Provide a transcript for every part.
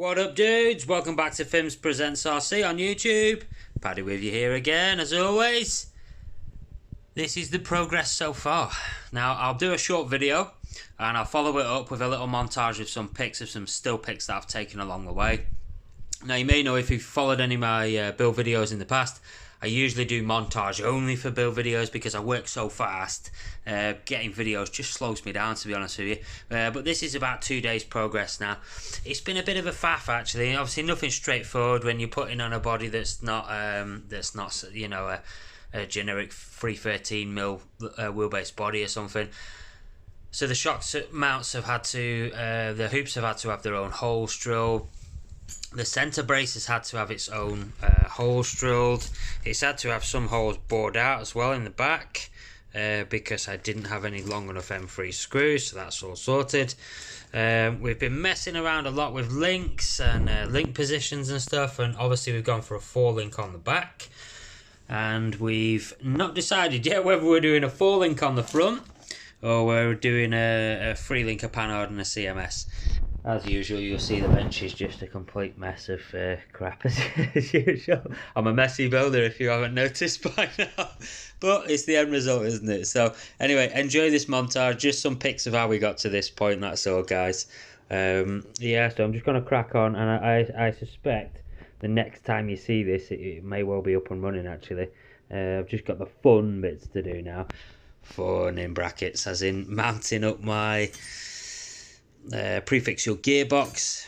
What up, dudes? Welcome back to Fims Presents RC on YouTube. Paddy with you here again, as always. This is the progress so far. Now, I'll do a short video and I'll follow it up with a little montage of some pics of some still pics that I've taken along the way. Now, you may know if you've followed any of my build videos in the past, I usually do montage only for build videos because I work so fast. Getting videos just slows me down, to be honest with you. But this is about 2 days progress now. It's been a bit of a faff actually. Obviously, nothing straightforward when you're putting on a body that's not you know, a generic 313mm wheelbase body or something. So the shock mounts have had to, the hoops have had to have their own holes drilled. The centre brace has had to have its own holes drilled. It's had to have some holes bored out as well in the back because I didn't have any long enough M3 screws, so that's all sorted. We've been messing around a lot with links and link positions and stuff, and obviously we've gone for a 4-link on the back. And we've not decided yet whether we're doing a 4-link on the front or we're doing a 3-link, a panhard and a CMS. As usual, you'll see the bench is just a complete mess of crap as usual. I'm a messy builder if you haven't noticed by now. But it's the end result, isn't it? So anyway, enjoy this montage. Just some pics of how we got to this point, that's all, guys. Yeah, so I'm just going to crack on. And I suspect the next time you see this, it may well be up and running, actually. I've just got the fun bits to do now. Fun in brackets, as in mounting up my prefix your gearbox.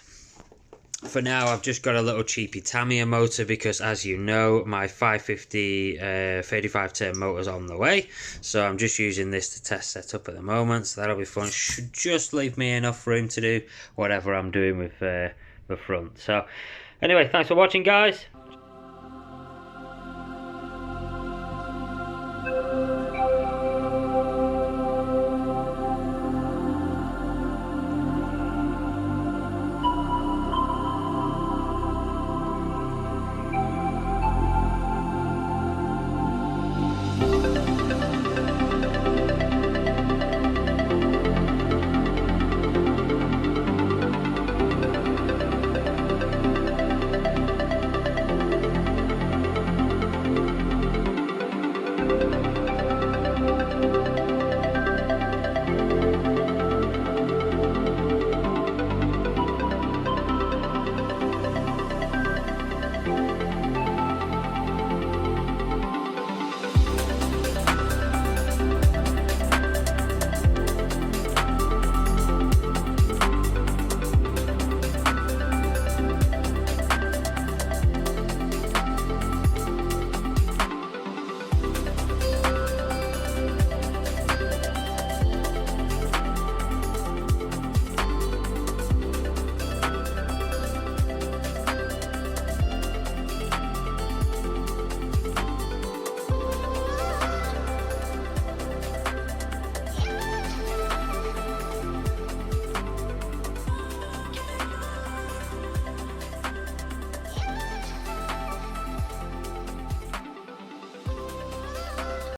For now, I've just got a little cheapy Tamiya motor because, as you know, my 550 35 turn motor's on the way, so I'm just using this to test set up at the moment. So that'll be fun. Should just leave me enough room to do whatever I'm doing with the front. So anyway, thanks for watching, guys.